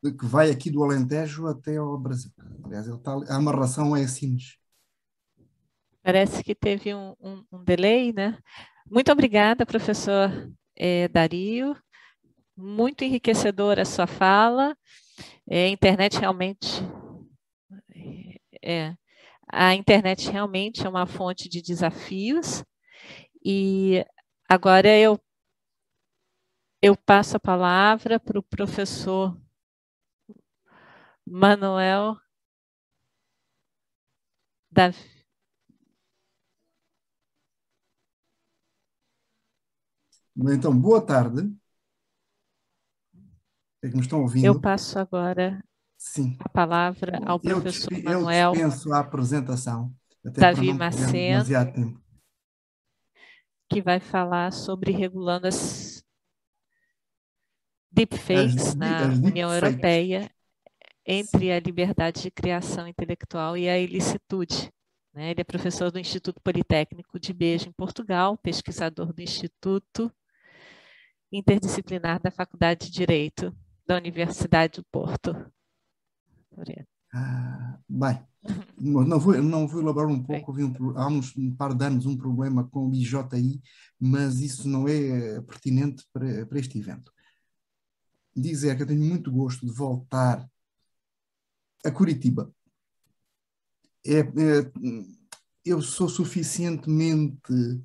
que vai aqui do Alentejo até ao Brasil. Aliás, a amarração é Sines. Parece que teve um delay, né? Muito obrigada, professor Dario. Muito enriquecedora a sua fala. A internet realmente é uma fonte de desafios. E agora eu passo a palavra para o professor Manuel Davi. Então, boa tarde. É que me estão ouvindo? Eu passo agora Sim. a palavra ao professor Manuel Eu dispenso a apresentação, até para Davi não perder Maceno, demasiado tempo. que vai falar sobre regulando as deepfakes na União Europeia, entre a liberdade de criação intelectual e a ilicitude. Ele é professor do Instituto Politécnico de Beja, em Portugal, pesquisador do Instituto Interdisciplinar da Faculdade de Direito da Universidade do Porto. Bem, não vou elaborar um pouco. Há um par de anos um problema com o IJI, mas isso não é pertinente para este evento. Dizer que eu tenho muito gosto de voltar a Curitiba. Eu sou suficientemente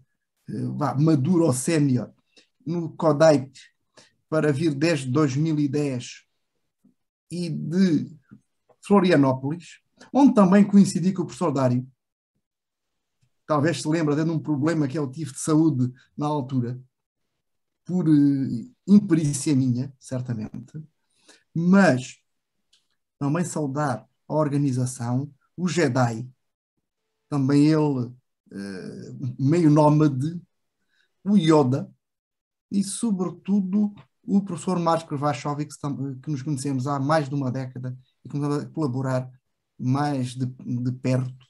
maduro ou sénior no CODAIC para vir desde 2010 e de Florianópolis, onde também coincidi com o professor Dário. Talvez se lembre de um problema que ele tive de saúde na altura, por imperícia minha, certamente, mas também saudar a organização, o Jedi, também ele meio nómade, o Yoda e, sobretudo, o professor Marcos Krvachovic, que nos conhecemos há mais de uma década e que nos a colaborar mais de perto,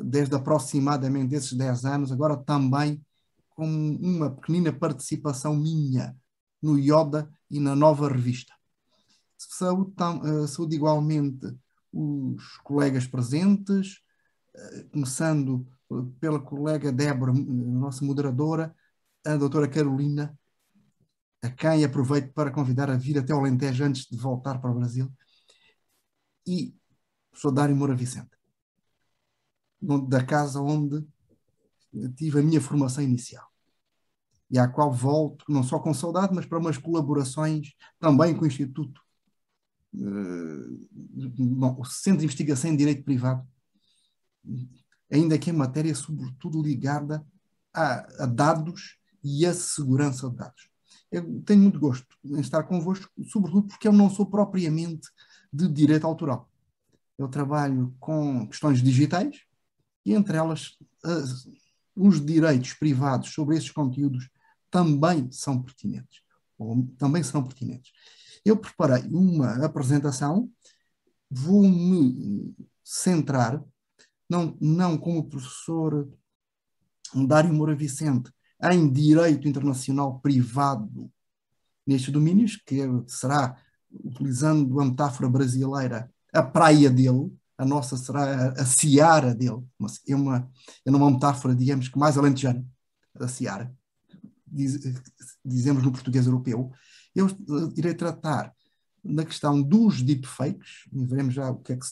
desde aproximadamente esses 10 anos, agora também com uma pequenina participação minha no Yoda e na nova revista. Saúde igualmente os colegas presentes, começando pela colega Débora, nossa moderadora, a doutora Carolina, a quem aproveito para convidar a vir até ao Alentejo antes de voltar para o Brasil, e o professor Dário Moura Vicente, da casa onde tive a minha formação inicial, e à qual volto, não só com saudade, mas para umas colaborações também com o Instituto, o Centro de Investigação em Direito Privado, ainda que em matéria sobretudo ligada a dados e a segurança de dados. Eu tenho muito gosto em estar convosco, sobretudo porque eu não sou propriamente de direito autoral. Eu trabalho com questões digitais e, entre elas, os direitos privados sobre esses conteúdos também são pertinentes, ou também serão pertinentes. Eu preparei uma apresentação, vou-me centrar, não como o professor Dário Moura Vicente, em direito internacional privado nestes domínios, que será, utilizando a metáfora brasileira, a praia dele, a nossa será a seara dele. É uma metáfora, digamos que mais alentejana, a seara, dizemos no português europeu. Eu irei tratar da questão dos deepfakes, e veremos já o que é que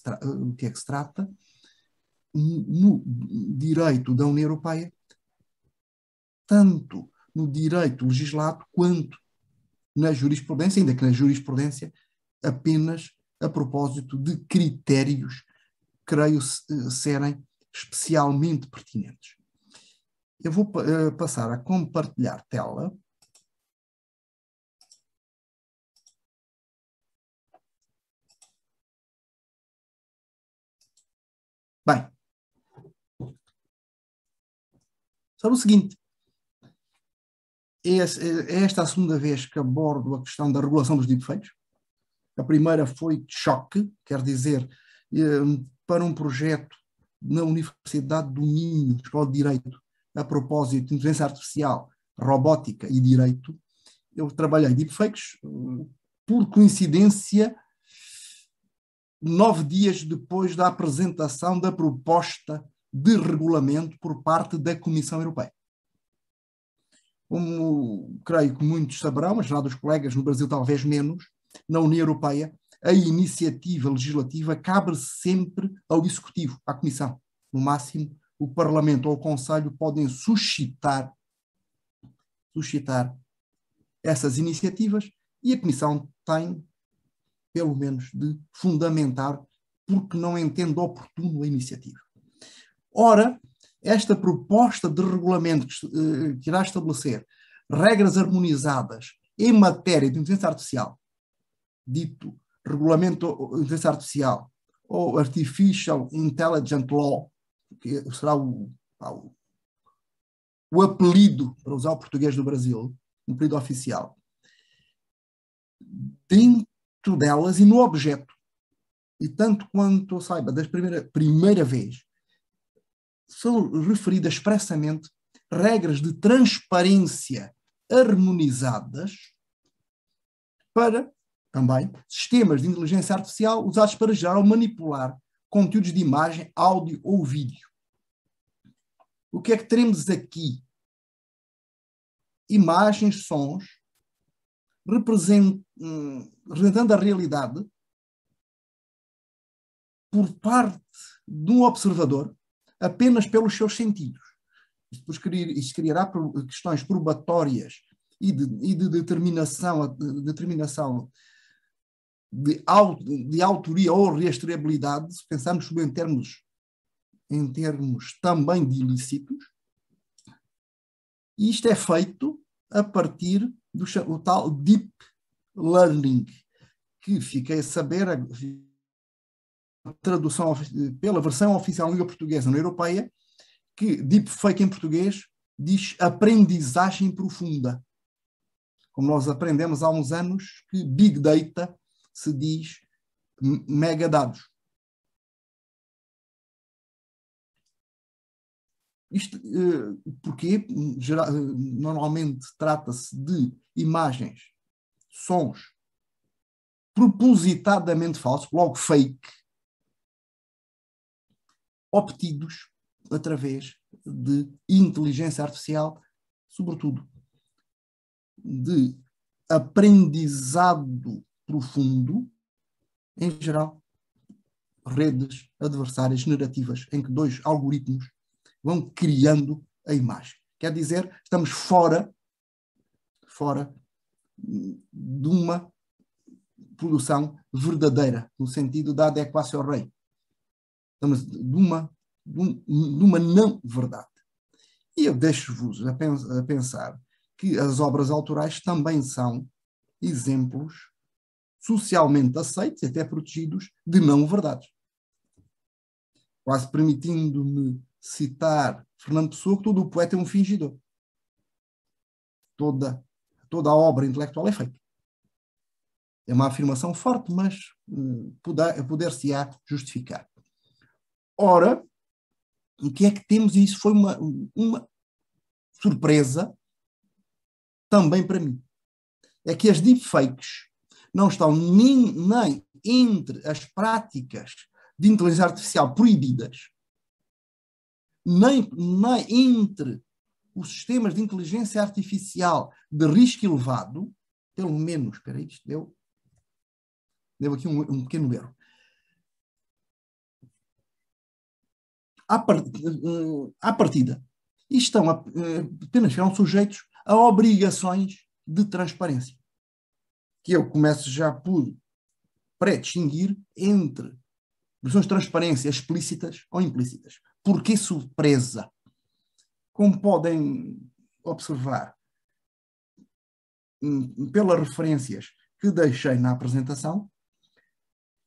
se trata, no direito da União Europeia, tanto no direito legislado quanto na jurisprudência, ainda que na jurisprudência apenas a propósito de critérios, creio serem especialmente pertinentes. Eu vou passar a compartilhar tela. Bem, sabe o seguinte, é esta a segunda vez que abordo a questão da regulação dos deepfakes. A primeira foi de choque, quer dizer, para um projeto na Universidade do Minho, Escola de Direito, a propósito de inteligência artificial, robótica e direito. Eu trabalhei deepfakes, por coincidência, 9 dias depois da apresentação da proposta de regulamento por parte da Comissão Europeia. Como creio que muitos saberão, mas já dos colegas no Brasil talvez menos, na União Europeia, a iniciativa legislativa cabe sempre ao Executivo, à Comissão. No máximo, o Parlamento ou o Conselho podem suscitar essas iniciativas e a Comissão tem, pelo menos, de fundamentar porque não entende oportuno a iniciativa. Ora, esta proposta de regulamento que irá estabelecer regras harmonizadas em matéria de inteligência artificial, dito Regulamento de Inteligência Artificial ou Artificial Intelligence Law, que será o apelido, para usar o português do Brasil, um apelido oficial, dentro delas e no objeto, e tanto quanto eu saiba, da primeira vez, são referidas expressamente regras de transparência harmonizadas para, também, sistemas de inteligência artificial usados para gerar ou manipular conteúdos de imagem, áudio ou vídeo. O que é que teremos aqui? Imagens, sons, representando a realidade por parte de um observador apenas pelos seus sentidos. Isto criará questões probatórias e de determinação de autoria ou rastreabilidade, se pensarmos em termos também de ilícitos. E isto é feito a partir do tal Deep Learning, que fiquei a saber, a tradução pela versão oficial em língua portuguesa na Europeia, que Deepfake em português diz aprendizagem profunda. Como nós aprendemos há uns anos que Big Data se diz megadados. Isto porque normalmente trata-se de imagens, sons propositadamente falsos, logo fake, obtidos através de inteligência artificial, sobretudo de aprendizado profundo, em geral, redes adversárias generativas, em que 2 algoritmos vão criando a imagem. Quer dizer, estamos fora de uma produção verdadeira, no sentido da adequação ao rei. Estamos de uma não verdade. E eu deixo-vos a pensar que as obras autorais também são exemplos socialmente aceitos e até protegidos de não verdades. Quase permitindo-me citar Fernando Pessoa, que todo o poeta é um fingidor. Toda a obra intelectual é fake. É uma afirmação forte, mas poder-se-á justificar. Ora, o que é que temos? E isso foi uma surpresa também para mim. É que as deepfakes não estão nem entre as práticas de inteligência artificial proibidas, nem entre os sistemas de inteligência artificial de risco elevado, pelo menos, espera aí, isto deu aqui um pequeno erro. À partida, e estão apenas serão sujeitos a obrigações de transparência, que eu começo já por pré-distinguir entre obrigações de transparência explícitas ou implícitas. Porquê surpresa? Como podem observar pelas referências que deixei na apresentação,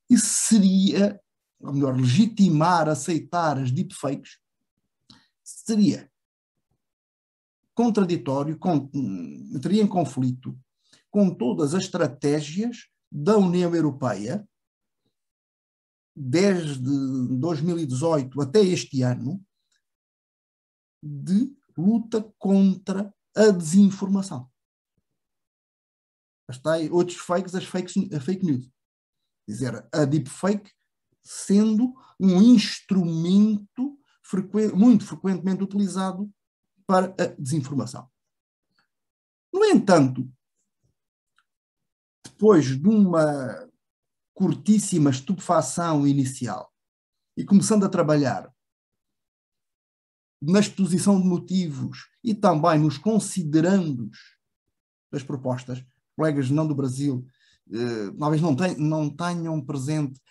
isso seria, ou melhor, legitimar, aceitar as deepfakes, seria contraditório, entraria em conflito com todas as estratégias da União Europeia, desde 2018 até este ano, de luta contra a desinformação. Está aí outros fakes, a fake news. Quer dizer, a deepfake sendo um instrumento muito frequentemente utilizado para a desinformação. No entanto, depois de uma curtíssima estupefação inicial e começando a trabalhar na exposição de motivos e também nos considerandos das propostas, colegas não do Brasil talvez não tenham presente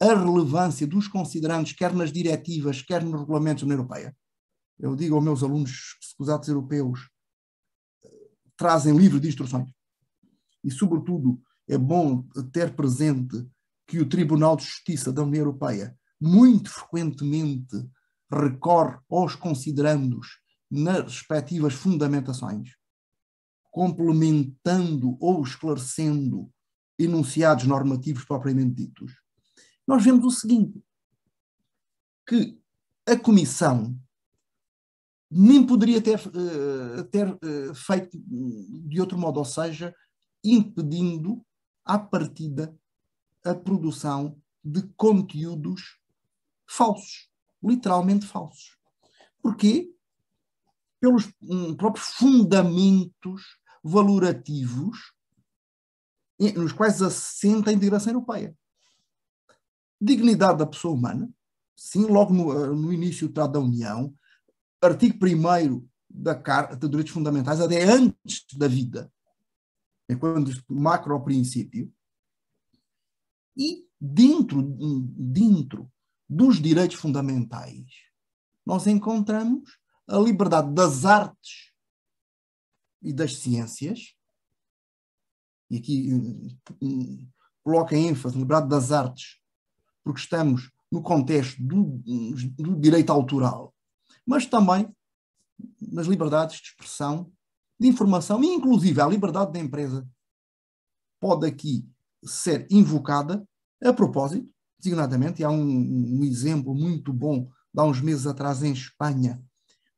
a relevância dos considerandos, quer nas diretivas, quer nos regulamentos da União Europeia. Eu digo aos meus alunos que os atos europeus trazem livros de instruções e, sobretudo, é bom ter presente que o Tribunal de Justiça da União Europeia muito frequentemente recorre aos considerandos nas respectivas fundamentações, complementando ou esclarecendo enunciados normativos propriamente ditos. Nós vemos o seguinte, que a Comissão nem poderia ter feito de outro modo, ou seja, impedindo à partida a produção de conteúdos falsos, literalmente falsos. Porquê? Pelos próprios fundamentos valorativos nos quais assenta a integração europeia. Dignidade da pessoa humana, sim, logo no início do Tratado da União, artigo 1º da Carta de Direitos Fundamentais, até antes da vida, é quando o macro-princípio, e dentro dos direitos fundamentais, nós encontramos a liberdade das artes e das ciências, e aqui coloca ênfase na liberdade das artes, porque estamos no contexto do direito autoral, mas também nas liberdades de expressão, de informação e, inclusive, a liberdade da empresa pode aqui ser invocada a propósito, designadamente, e há um exemplo muito bom de há uns meses atrás em Espanha,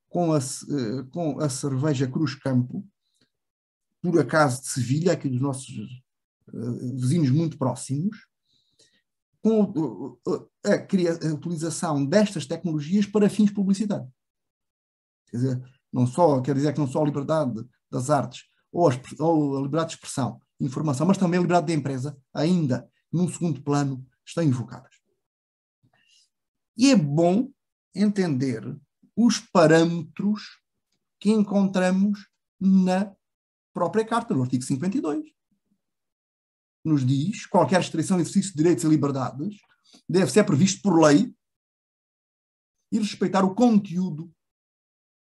com a cerveja Cruz Campo, por acaso de Sevilha, aqui dos nossos vizinhos muito próximos, com a utilização destas tecnologias para fins publicitários. Quer dizer que não só a liberdade das artes ou a liberdade de expressão, informação, mas também a liberdade da empresa, ainda num segundo plano, estão invocadas. E é bom entender os parâmetros que encontramos na própria Carta, no artigo 52. Nos diz que qualquer restrição de exercício de direitos e liberdades deve ser previsto por lei e respeitar o conteúdo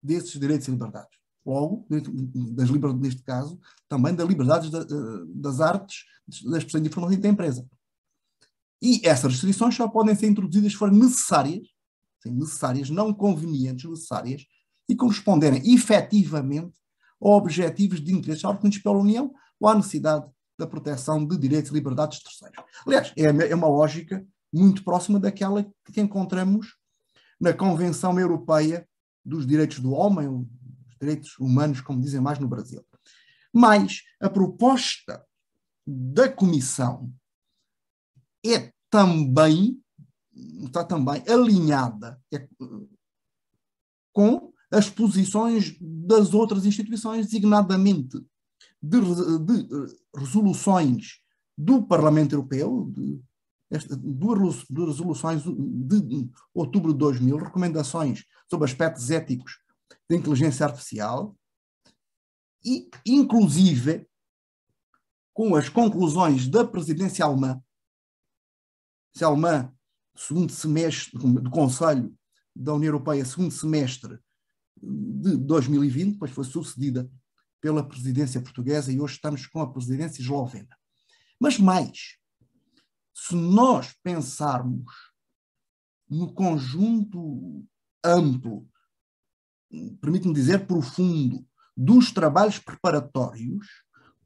desses direitos e liberdades. Logo, neste caso, também das liberdades das artes, da expressão de informação e da empresa. E essas restrições só podem ser introduzidas se forem necessárias, não convenientes, necessárias, e corresponderem efetivamente a objetivos de interesse reconhecidos pela União ou à necessidade da proteção de direitos e liberdades de terceiros. Aliás, é uma lógica muito próxima daquela que encontramos na Convenção Europeia dos Direitos do Homem, os direitos humanos, como dizem mais no Brasil. Mas a proposta da Comissão está também alinhada com as posições das outras instituições, designadamente de resoluções do Parlamento Europeu, duas resoluções de outubro de 2000, recomendações sobre aspectos éticos da inteligência artificial, e, inclusive, com as conclusões da presidência alemã, segundo semestre do Conselho da União Europeia, segundo semestre de 2020, depois foi sucedida pela presidência portuguesa e hoje estamos com a presidência eslovena. Mas mais, se nós pensarmos no conjunto amplo, permite-me dizer profundo, dos trabalhos preparatórios,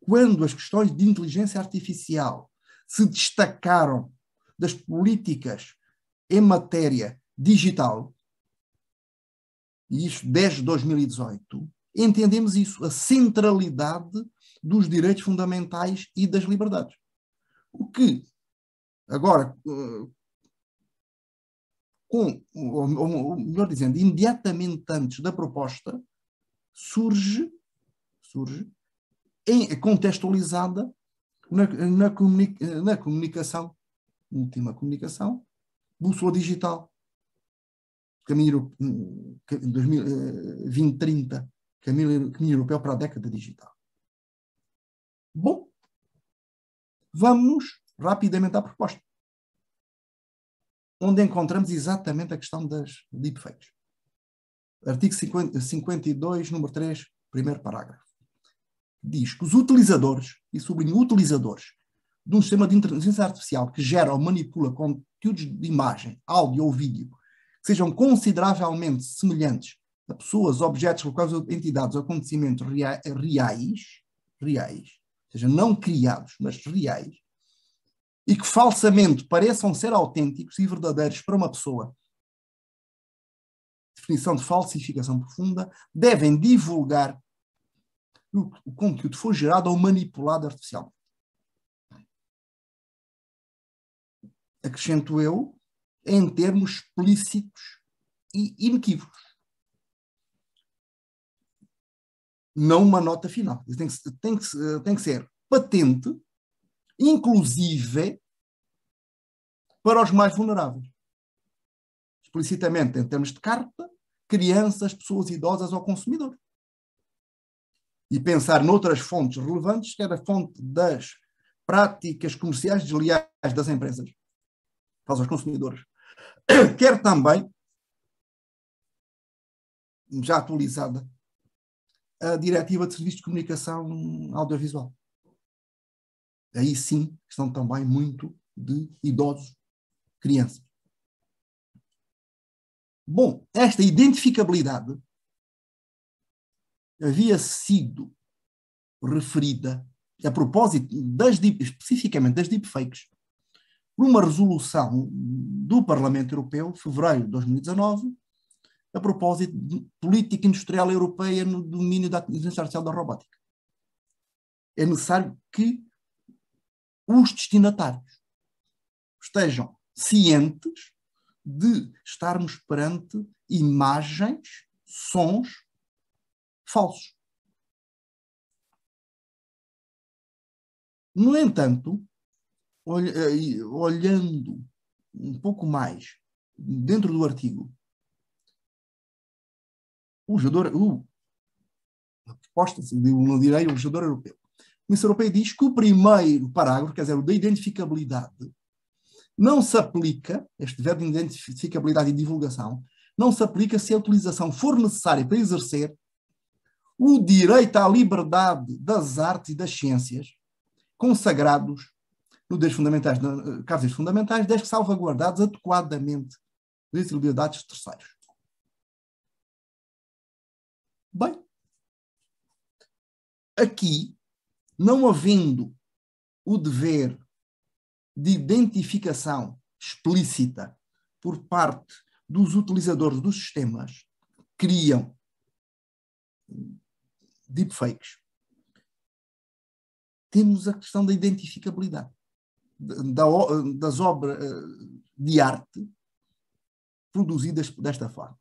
quando as questões de inteligência artificial se destacaram das políticas em matéria digital, e isto desde 2018, entendemos isso, a centralidade dos direitos fundamentais e das liberdades. O que, agora, ou melhor dizendo, imediatamente antes da proposta, surge contextualizada na comunicação, última comunicação, Bússola Digital, Caminho 2030, Caminho Europeu para a década digital. Bom, vamos rapidamente à proposta, onde encontramos exatamente a questão das deepfakes. Artigo 52, número 3, primeiro parágrafo. Diz que os utilizadores, e sublinho utilizadores, de um sistema de inteligência artificial que gera ou manipula conteúdos de imagem, áudio ou vídeo que sejam consideravelmente semelhantes a pessoas, objetos, locais, entidades ou acontecimentos reais, ou seja, não criados, mas reais, e que falsamente pareçam ser autênticos e verdadeiros para uma pessoa, definição de falsificação profunda, devem divulgar o conteúdo que for gerado ou manipulado artificialmente. Acrescento eu, em termos explícitos e inequívocos. Não uma nota final. Tem que ser patente, inclusive para os mais vulneráveis. Explicitamente, em termos de carta, crianças, pessoas idosas ou consumidores. E pensar noutras fontes relevantes, que era a fonte das práticas comerciais desleais das empresas para os consumidores. Quer também, já atualizada, a Diretiva de Serviços de Comunicação Audiovisual. Aí sim estão também muito de idosos, crianças. Bom, esta identificabilidade havia sido referida, a propósito especificamente das deepfakes, por uma resolução do Parlamento Europeu, fevereiro de 2019, a propósito de política industrial europeia no domínio da inteligência artificial da robótica. É necessário que os destinatários estejam cientes de estarmos perante imagens, sons falsos. No entanto, olhando um pouco mais dentro do artigo, a proposta, não direi o legislador europeu. A Comissão Europeia diz que o primeiro parágrafo, quer dizer, o da identificabilidade, não se aplica, este verbo de identificabilidade e divulgação, não se aplica se a utilização for necessária para exercer o direito à liberdade das artes e das ciências consagrados nos direitos fundamentais, casos fundamentais, desde que salvaguardados adequadamente as liberdades de terceiros. Bem, aqui, não havendo o dever de identificação explícita por parte dos utilizadores dos sistemas que criam deepfakes, temos a questão da identificabilidade das obras de arte produzidas desta forma.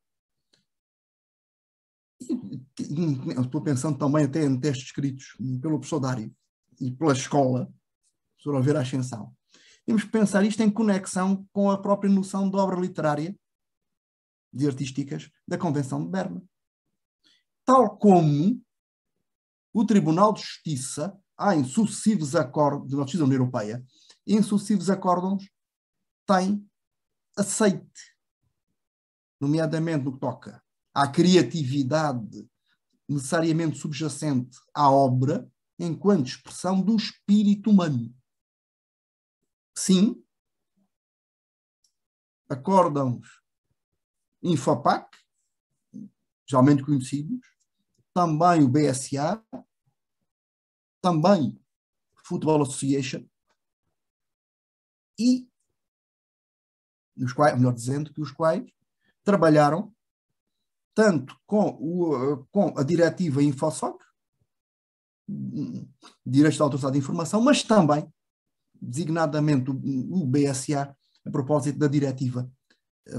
Eu estou pensando também até em textos escritos pelo professor Dário e pela escola, professor Oliveira Ascensão. Temos que pensar isto em conexão com a própria noção de obra literária, de artísticas, da Convenção de Berna. Tal como o Tribunal de Justiça, em sucessivos acordos da Justiça da União Europeia, em sucessivos acórdons, tem aceite, nomeadamente no que toca à criatividade necessariamente subjacente à obra, enquanto expressão do espírito humano. Sim, acórdons Infopac, geralmente conhecidos, também o BSA, também Football Association, e os quais, melhor dizendo, que os quais trabalharam tanto com a diretiva InfoSoc, Direitos da Autoridade de Informação, mas também, designadamente, o BSA, a propósito da diretiva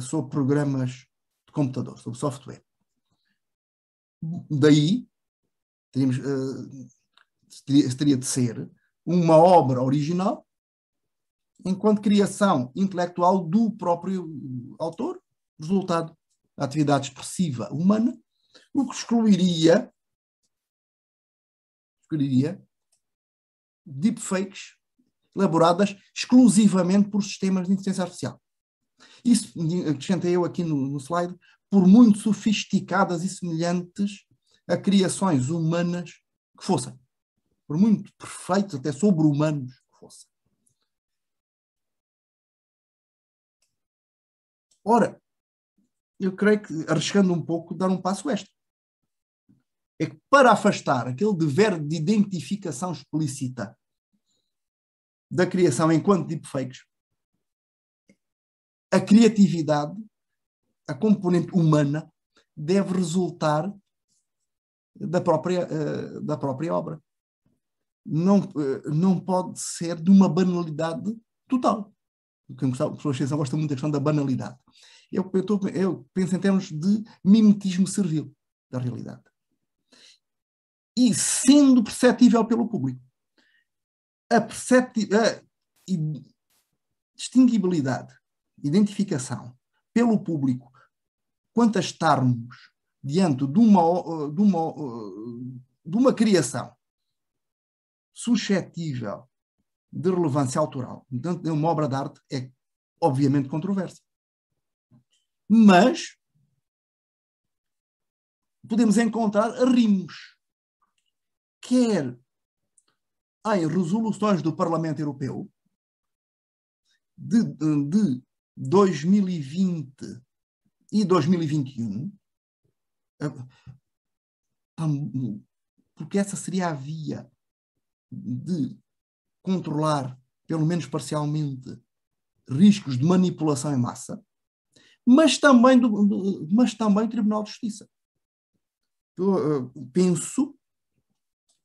sobre programas de computador, sobre software. Daí, teria de ser uma obra original, enquanto criação intelectual do próprio autor, resultado da atividade expressiva humana, o que excluiria deepfakes elaboradas exclusivamente por sistemas de inteligência artificial. Isso, acrescentei eu aqui no slide, por muito sofisticadas e semelhantes a criações humanas que fossem. Por muito perfeitos, até sobre-humanos que fossem. Ora, eu creio que, arriscando um pouco, dar um passo extra. É que para afastar aquele dever de identificação explícita da criação enquanto deepfakes, a criatividade, a componente humana, deve resultar da própria obra. Não pode ser de uma banalidade total. As pessoas gostam muito da questão da banalidade. Eu penso em termos de mimetismo servil da realidade. E sendo perceptível pelo público. A distinguibilidade, identificação pelo público, quanto a estarmos diante de uma criação suscetível de relevância autoral, dentro de uma obra de arte, é obviamente controversa. Mas podemos encontrar arrimos, quer em resoluções do Parlamento Europeu de 2020 e 2021, porque essa seria a via de controlar, pelo menos parcialmente, riscos de manipulação em massa, mas também o Tribunal de Justiça. Eu penso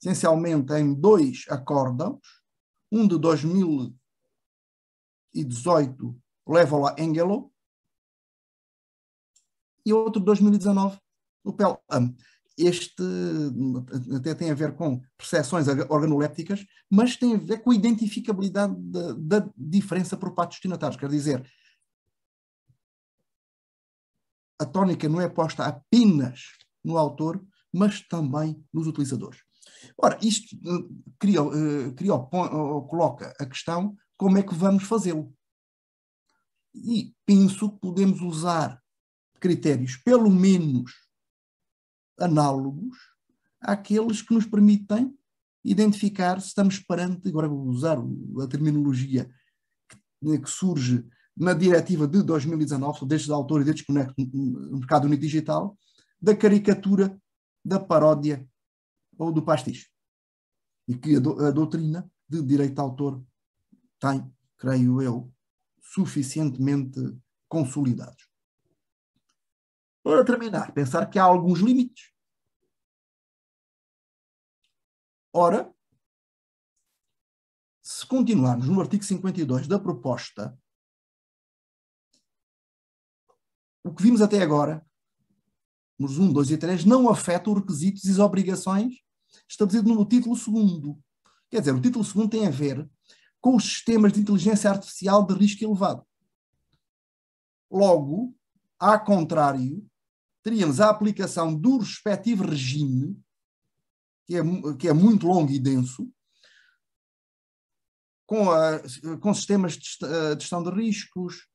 essencialmente em dois acórdãos, um de 2018, Levola Engelo, e outro de 2019, o PEL-AM. Este até tem a ver com percepções organolépticas, mas tem a ver com a identificabilidade da diferença por parte dos destinatários. Quer dizer, a tónica não é posta apenas no autor, mas também nos utilizadores. Ora, isto coloca a questão como é que vamos fazê-lo. E penso que podemos usar critérios, pelo menos análogos, àqueles que nos permitem identificar se estamos perante, agora vou usar a terminologia que surge na diretiva de 2019, destes autores e destes que no mercado único digital, da caricatura, da paródia ou do pastiche. E que a doutrina de direito de autor tem, creio eu, suficientemente consolidados. Para terminar, pensar que há alguns limites. Ora, se continuarmos no artigo 52 da proposta, o que vimos até agora, nos 1, 2 e 3, não afeta os requisitos e as obrigações estabelecidos no título 2º. Quer dizer, o título 2º tem a ver com os sistemas de inteligência artificial de risco elevado. Logo, ao contrário, teríamos a aplicação do respectivo regime, que é muito longo e denso, com sistemas de gestão de riscos,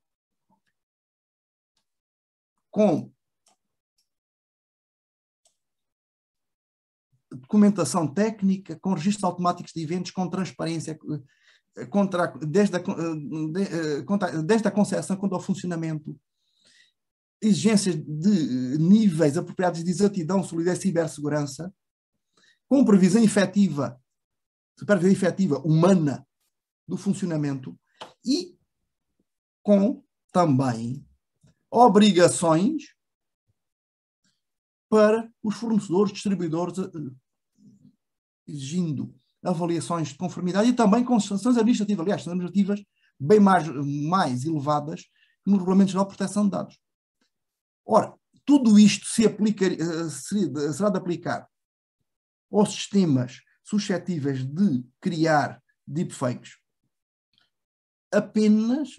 com documentação técnica, com registros automáticos de eventos, com transparência, desde a concepção quanto ao funcionamento, exigências de níveis apropriados de exatidão, solidez e cibersegurança, com supervisão efetiva humana do funcionamento e com também obrigações para os fornecedores, distribuidores, exigindo avaliações de conformidade e também com sanções administrativas, aliás, sanções administrativas bem mais elevadas no Regulamento Geral de Proteção de Dados. Ora, tudo isto será de aplicar aos sistemas suscetíveis de criar deepfakes apenas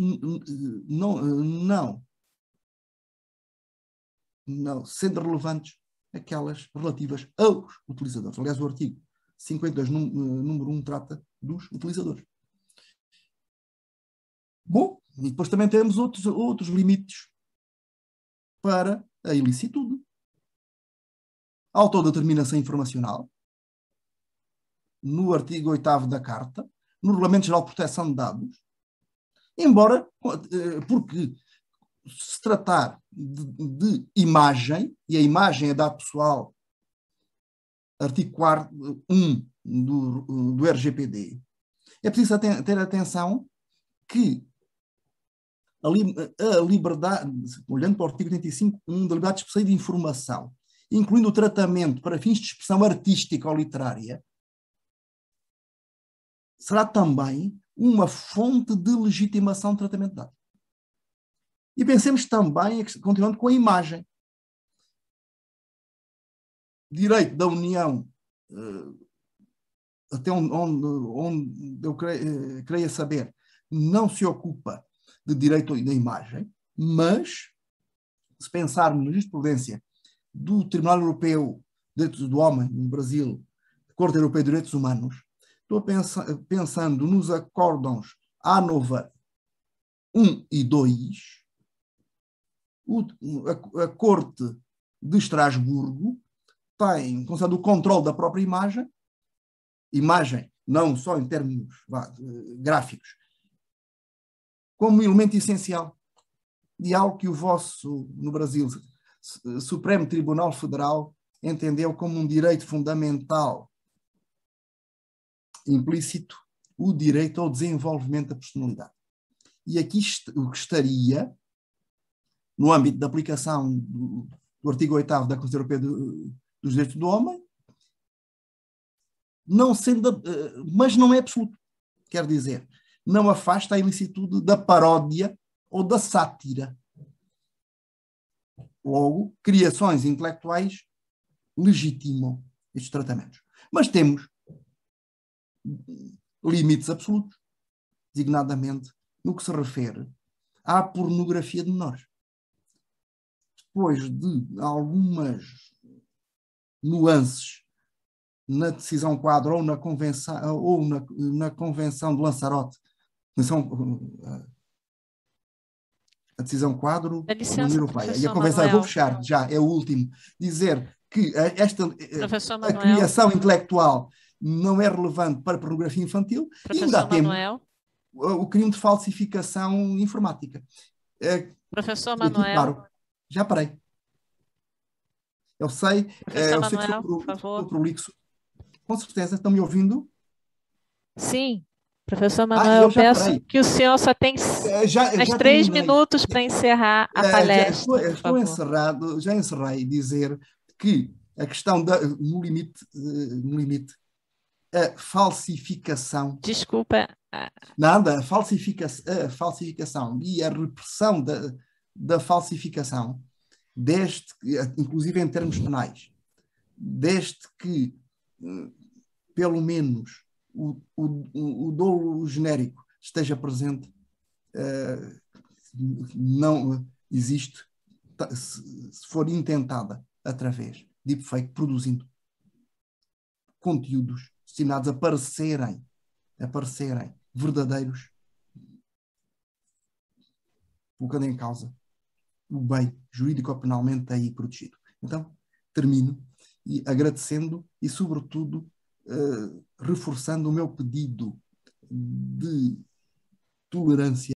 não sendo relevantes aquelas relativas aos utilizadores. Aliás, o artigo 52, número 1, trata dos utilizadores. Bom, e depois também temos outros limites para a ilicitude. Autodeterminação informacional, no artigo 8º da Carta, no Regulamento Geral de Proteção de Dados, embora, porque se tratar de imagem, e a imagem é dado pessoal, artigo 1 do RGPD, é preciso ter atenção que a liberdade, olhando para o artigo 85.1 da liberdade de expressão e de informação, incluindo o tratamento para fins de expressão artística ou literária, será também uma fonte de legitimação de tratamento de dados. E pensemos também, continuando com a imagem. Direito da União, até onde eu creia saber, não se ocupa de direito da imagem, mas, se pensarmos na jurisprudência do Tribunal Europeu de Direitos do Homem, no Brasil, Corte Europeia de Direitos Humanos, estou pensando nos acórdãos ANOVA 1 e 2, a Corte de Estrasburgo tem, considerando o controle da própria imagem não só em termos gráficos, como elemento essencial de algo que o vosso, no Brasil, Supremo Tribunal Federal entendeu como um direito fundamental implícito, o direito ao desenvolvimento da personalidade. E aqui o que estaria, no âmbito da aplicação do artigo 8º da Constituição Europeia dos Direitos do Homem, mas não é absoluto. Quer dizer, não afasta a ilicitude da paródia ou da sátira. Logo, criações intelectuais legitimam estes tratamentos. Mas temos limites absolutos, designadamente no que se refere à pornografia de menores. Depois de algumas nuances na decisão quadro ou na convenção de Lanzarote, a decisão quadro da União Europeia e a convenção, eu vou fechar já, é o último, dizer que a criação intelectual não é relevante para a pornografia infantil, e ainda temos o crime de falsificação informática. Professor Manuel. Claro, já parei. Eu sei Manuel, que sou prolixo. Com certeza, estão me ouvindo? Sim. Professor Manuel, eu peço que o senhor só tem mais 3 minutos para encerrar a palestra. Estou encerrado, já encerrei dizer que a questão no limite, a falsificação. Desculpa. Nada, a falsificação e a repressão da falsificação, inclusive em termos penais, desde que, pelo menos, o dolo genérico esteja presente, não existe, se for intentada através de deepfake, produzindo conteúdos destinados a parecerem verdadeiros, colocando em causa o bem jurídico ou penalmente aí protegido. Então, termino e agradecendo e, sobretudo, reforçando o meu pedido de tolerância